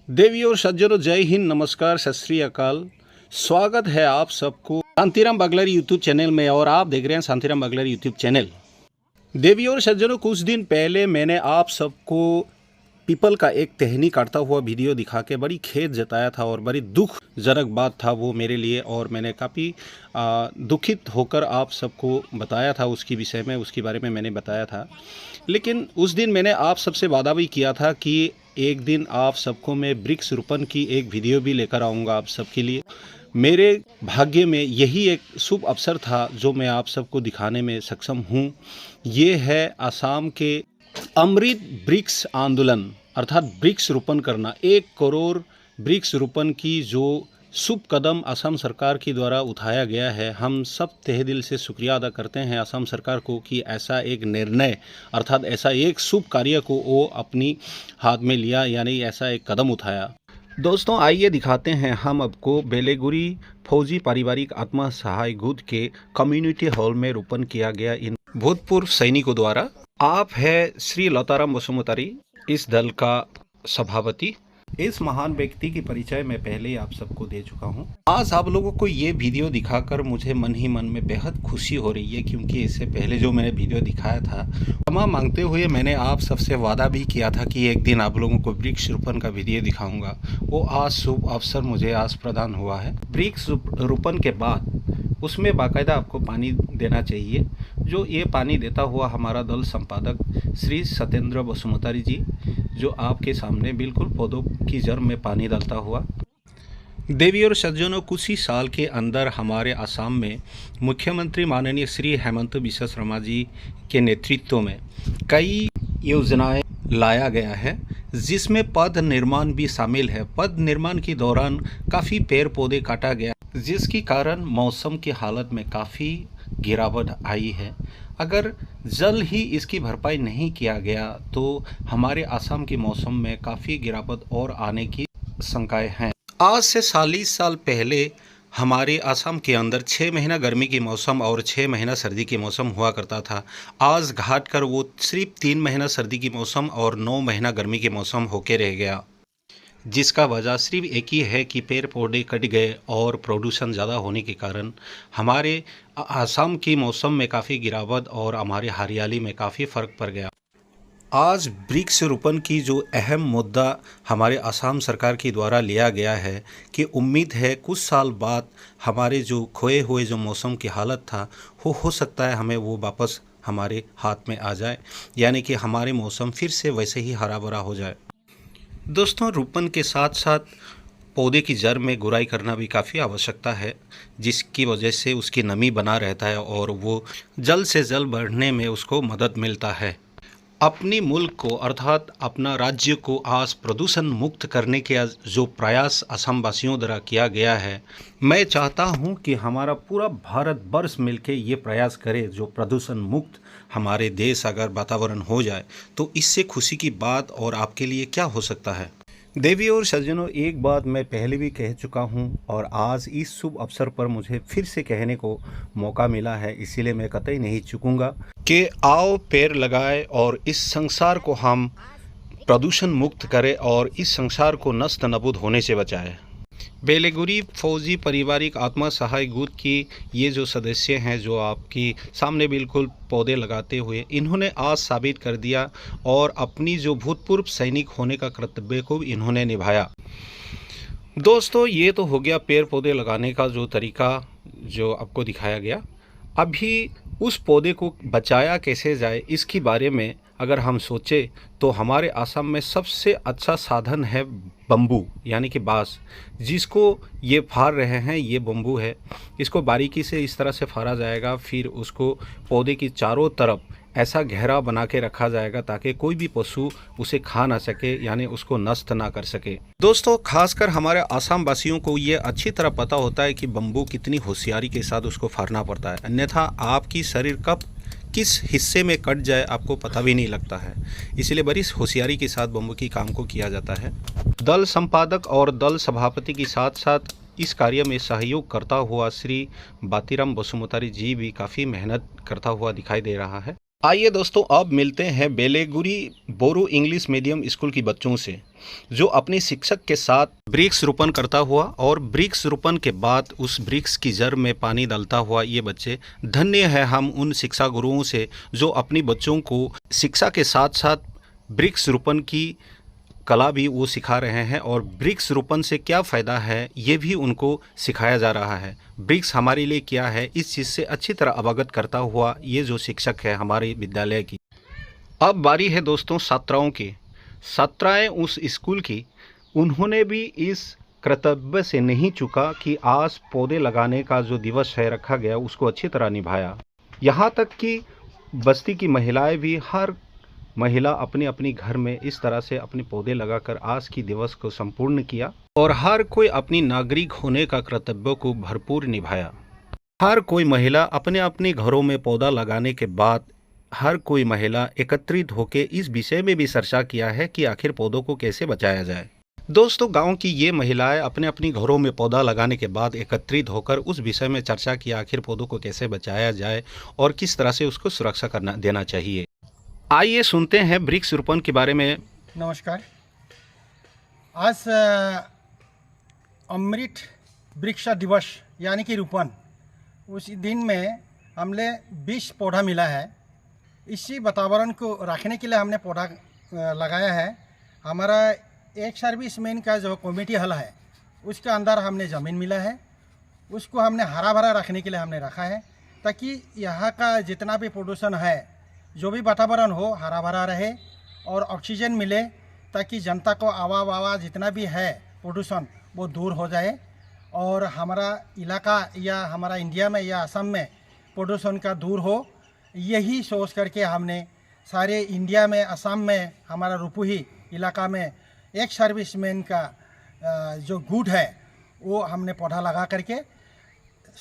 देवी और सज्जनों, जय हिंद, नमस्कार, सत श्री अकाल। स्वागत है आप सबको शांतिराम बागलारी यूट्यूब चैनल में और आप देख रहे हैं शांतिराम बागलारी यूट्यूब चैनल। देवी और सज्जनों, कुछ दिन पहले मैंने आप सबको पीपल का एक टहनी काटता हुआ वीडियो दिखा के बड़ी खेद जताया था और बड़ी दुखजनक बात था वो मेरे लिए, और मैंने काफ़ी दुखित होकर आप सबको बताया था उसकी विषय में, उसके बारे में मैंने बताया था। लेकिन उस दिन मैंने आप सबसे वादा भी किया था कि एक दिन आप सबको मैं वृक्ष रोपण की एक वीडियो भी लेकर आऊँगा आप सबके लिए। मेरे भाग्य में यही एक शुभ अवसर था जो मैं आप सबको दिखाने में सक्षम हूँ। ये है असम के अमृत वृक्ष आंदोलन, अर्थात वृक्ष रोपण करना। 1 करोड़ वृक्ष रोपण की जो शुभ कदम असम सरकार के द्वारा उठाया गया है, हम सब तहे दिल से शुक्रिया अदा करते हैं असम सरकार को कि ऐसा एक निर्णय, अर्थात ऐसा एक शुभ कार्य को वो अपनी हाथ में लिया, यानी ऐसा एक कदम उठाया। दोस्तों, आइए दिखाते हैं हम आपको बेलेगुरी फौजी पारिवारिक आत्मा सहाय गुट के कम्युनिटी हॉल में रोपण किया गया इन भूतपूर्व सैनिकों द्वारा। आप है श्री लताराम बसुमतारी, इस दल का सभापति। इस महान व्यक्ति की परिचय मैं पहले ही आप सबको दे चुका हूं। आज आप लोगों को ये वीडियो दिखाकर मुझे मन ही मन में बेहद खुशी हो रही है, क्योंकि इससे पहले जो मैंने वीडियो दिखाया था, क्षमा मांगते हुए मैंने आप सबसे वादा भी किया था कि एक दिन आप लोगों को वृक्ष रोपण का वीडियो दिखाऊंगा। वो आज शुभ अवसर मुझे आज प्रदान हुआ है। वृक्ष रोपण के बाद उसमें बाकायदा आपको पानी देना चाहिए। जो ये पानी देता हुआ हमारा दल संपादक श्री सत्येंद्र बसुमतारी जी, जो आपके सामने बिल्कुल पौधों की जड़ में पानी डालता हुआ। देवी और सज्जनों, कुछ ही साल के अंदर हमारे असम में मुख्यमंत्री माननीय श्री हेमंत बिस्वा शर्मा जी के नेतृत्व में कई योजनाएं लाया गया है, जिसमें पथ निर्माण भी शामिल है। पथ निर्माण के दौरान काफ़ी पेड़ पौधे काटा गया, जिसके कारण मौसम की हालत में काफ़ी गिरावट आई है। अगर जल्द ही इसकी भरपाई नहीं किया गया तो हमारे असम के मौसम में काफ़ी गिरावट और आने की शंकाएं हैं। आज से 40 साल पहले हमारे असम के अंदर 6 महीना गर्मी की मौसम और 6 महीना सर्दी की मौसम हुआ करता था। आज घाट कर वो सिर्फ 3 महीना सर्दी की मौसम और 9 महीना गर्मी की मौसम होके रह गया, जिसका वजह सिर्फ एक ही है कि पेड़ पौधे कट गए और प्रदूषण ज़्यादा होने के कारण हमारे असम की मौसम में काफ़ी गिरावट और हमारी हरियाली में काफ़ी फ़र्क पड़ गया। आज वृक्ष रोपण की जो अहम मुद्दा हमारे असम सरकार के द्वारा लिया गया है कि उम्मीद है कुछ साल बाद हमारे जो खोए हुए जो मौसम की हालत था हो सकता है हमें वो वापस हमारे हाथ में आ जाए, यानी कि हमारे मौसम फिर से वैसे ही हरा भरा हो जाए। दोस्तों, रोपण के साथ साथ पौधे की जड़ में गुड़ाई करना भी काफ़ी आवश्यकता है, जिसकी वजह से उसकी नमी बना रहता है और वो जल्द से जल्द बढ़ने में उसको मदद मिलता है। अपनी मुल्क को, अर्थात अपना राज्य को आज प्रदूषण मुक्त करने के जो प्रयास असम वासियों द्वारा किया गया है, मैं चाहता हूं कि हमारा पूरा भारत वर्ष मिलकर ये प्रयास करे जो प्रदूषण मुक्त हमारे देश अगर वातावरण हो जाए तो इससे खुशी की बात और आपके लिए क्या हो सकता है। देवी और सज्जनों, एक बात मैं पहले भी कह चुका हूं और आज इस शुभ अवसर पर मुझे फिर से कहने को मौका मिला है, इसीलिए मैं कतई नहीं चूकूंगा कि आओ पेड़ लगाए और इस संसार को हम प्रदूषण मुक्त करें और इस संसार को नष्ट नबूद होने से बचाएं। बेलेगुरी फौजी पारिवारिक आत्मा सहाय गुट की ये जो सदस्य हैं, जो आपकी सामने बिल्कुल पौधे लगाते हुए, इन्होंने आज साबित कर दिया और अपनी जो भूतपूर्व सैनिक होने का कर्तव्य को इन्होंने निभाया। दोस्तों, ये तो हो गया पेड़ पौधे लगाने का जो तरीका जो आपको दिखाया गया। अभी उस पौधे को बचाया कैसे जाए इसके बारे में अगर हम सोचें तो हमारे असम में सबसे अच्छा साधन है बम्बू, यानी कि बाँस, जिसको ये फाड़ रहे हैं, ये बम्बू है। इसको बारीकी से इस तरह से फाड़ा जाएगा, फिर उसको पौधे की चारों तरफ ऐसा घेरा बना के रखा जाएगा ताकि कोई भी पशु उसे खा ना सके, यानी उसको नष्ट ना कर सके। दोस्तों, खासकर हमारे असम वासियों को ये अच्छी तरह पता होता है कि बम्बू कितनी होशियारी के साथ उसको फाड़ना पड़ता है, अन्यथा आपकी शरीर कब किस हिस्से में कट जाए आपको पता भी नहीं लगता है। इसलिए बड़ी होशियारी के साथ बम्बू की काम को किया जाता है। दल संपादक और दल सभापति के साथ साथ इस कार्य में सहयोग करता हुआ श्री बातीराम बसुमतारी जी भी काफ़ी मेहनत करता हुआ दिखाई दे रहा है। आइए दोस्तों, अब मिलते हैं बेलेगुरी बोरो इंग्लिश मीडियम स्कूल की बच्चों से, जो अपने शिक्षक के साथ वृक्ष रोपण करता हुआ और वृक्ष रोपण के बाद उस वृक्ष की जड़ में पानी डालता हुआ ये बच्चे। धन्य है हम उन शिक्षा गुरुओं से जो अपनी बच्चों को शिक्षा के साथ साथ वृक्ष रोपण की कला भी वो सिखा रहे हैं और वृक्ष रोपण से क्या फ़ायदा है ये भी उनको सिखाया जा रहा है। वृक्ष हमारे लिए क्या है इस चीज़ से अच्छी तरह अवगत करता हुआ ये जो शिक्षक है हमारे विद्यालय की। अब बारी है दोस्तों छात्राओं की। छात्राएं उस स्कूल की, उन्होंने भी इस कर्तव्य से नहीं चूका कि आज पौधे लगाने का जो दिवस है रखा गया उसको अच्छी तरह निभाया। यहाँ तक कि बस्ती की महिलाएं भी, हर महिला अपने अपनी घर में इस तरह से अपने पौधे लगाकर आज की दिवस को संपूर्ण किया और हर कोई अपनी नागरिक होने का कर्तव्य को भरपूर निभाया। हर कोई महिला अपने अपने घरों में पौधा लगाने के बाद हर कोई महिला एकत्रित होकर इस विषय में भी चर्चा किया है कि आखिर पौधों को कैसे बचाया जाए। दोस्तों, गांव की ये महिलाएं अपने अपनी घरों में पौधा लगाने के बाद एकत्रित होकर उस विषय में चर्चा किया आखिर पौधों को कैसे बचाया जाए और किस तरह से उसको सुरक्षा करना देना चाहिए। आइए सुनते हैं वृक्ष रोपण के बारे में। नमस्कार। आज अमृत वृक्ष दिवस यानी कि रोपण, उस दिन में हमने 20 पौधा मिला है। इसी वातावरण को रखने के लिए हमने पौधा लगाया है। हमारा एक सर्विसमैन का जो कमेटी हल है उसके अंदर हमने ज़मीन मिला है, उसको हमने हरा भरा रखने के लिए हमने रखा है ताकि यहाँ का जितना भी प्रदूषण है, जो भी वातावरण हो, हरा भरा रहे और ऑक्सीजन मिले ताकि जनता को आवा जितना भी है प्रदूषण वो दूर हो जाए और हमारा इलाका या हमारा इंडिया में या असम में प्रदूषण का दूर हो। यही सोच करके हमने सारे इंडिया में, असम में, हमारा रुपुही इलाका में एक सर्विसमैन का जो गुड है वो हमने पौधा लगा करके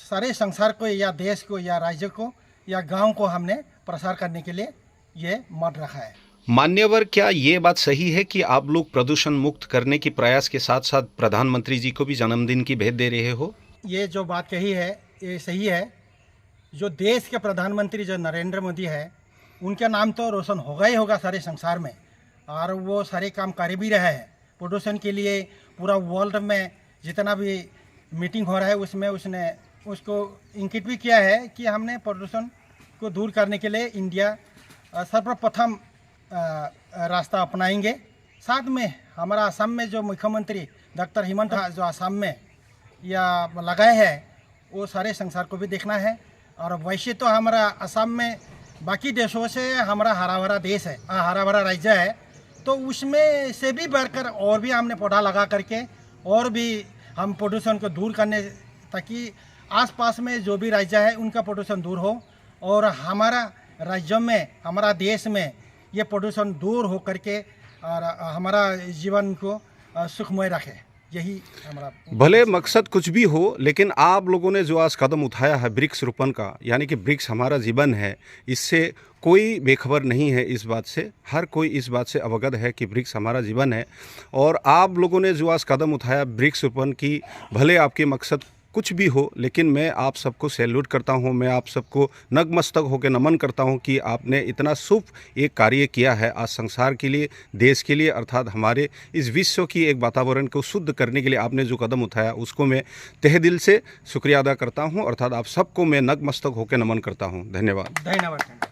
सारे संसार को या देश को या राज्य को या गांव को हमने प्रसार करने के लिए ये मत रखा है। मान्यवर, क्या ये बात सही है कि आप लोग प्रदूषण मुक्त करने की प्रयास के साथ साथ प्रधानमंत्री जी को भी जन्मदिन की भेंट दे रहे हो? ये जो बात कही है ये सही है। जो देश के प्रधानमंत्री जो नरेंद्र मोदी है, उनका नाम तो रोशन होगा ही होगा सारे संसार में और वो सारे काम कर भी रहे हैं प्रदूषण के लिए। पूरा वर्ल्ड में जितना भी मीटिंग हो रहा है उसमें उसने उसको इंगित भी किया है कि हमने प्रदूषण को दूर करने के लिए इंडिया सर्वप्रथम रास्ता अपनाएंगे। साथ में हमारा असम में जो मुख्यमंत्री डॉक्टर हेमंत जो असम में या लगाए हैं वो सारे संसार को भी देखना है। और वैसे तो हमारा असम में बाकी देशों से हमारा हरा भरा देश है, हरा भरा राज्य है, तो उसमें से भी बढ़कर और भी हमने पौधा लगा करके और भी हम प्रदूषण को दूर करने, ताकि आसपास में जो भी राज्य है उनका प्रदूषण दूर हो और हमारा राज्य में, हमारा देश में ये प्रदूषण दूर हो करके और हमारा जीवन को सुखमय रखे। यही हमारा भले मकसद कुछ भी हो, लेकिन आप लोगों ने जो आज कदम उठाया है वृक्ष रोपण का, यानी कि वृक्ष हमारा जीवन है, इससे कोई बेखबर नहीं है। इस बात से हर कोई इस बात से अवगत है कि वृक्ष हमारा जीवन है। और आप लोगों ने जो आज कदम उठाया वृक्ष रोपण की, भले आपके मकसद कुछ भी हो, लेकिन मैं आप सबको सैल्यूट करता हूं। मैं आप सबको नतमस्तक होकर नमन करता हूं कि आपने इतना शुभ एक कार्य किया है आज संसार के लिए, देश के लिए, अर्थात हमारे इस विश्व की एक वातावरण को शुद्ध करने के लिए आपने जो कदम उठाया उसको मैं तहे दिल से शुक्रिया अदा करता हूं। अर्थात आप सबको मैं नतमस्तक होकर नमन करता हूं। धन्यवाद। धन्यवाद।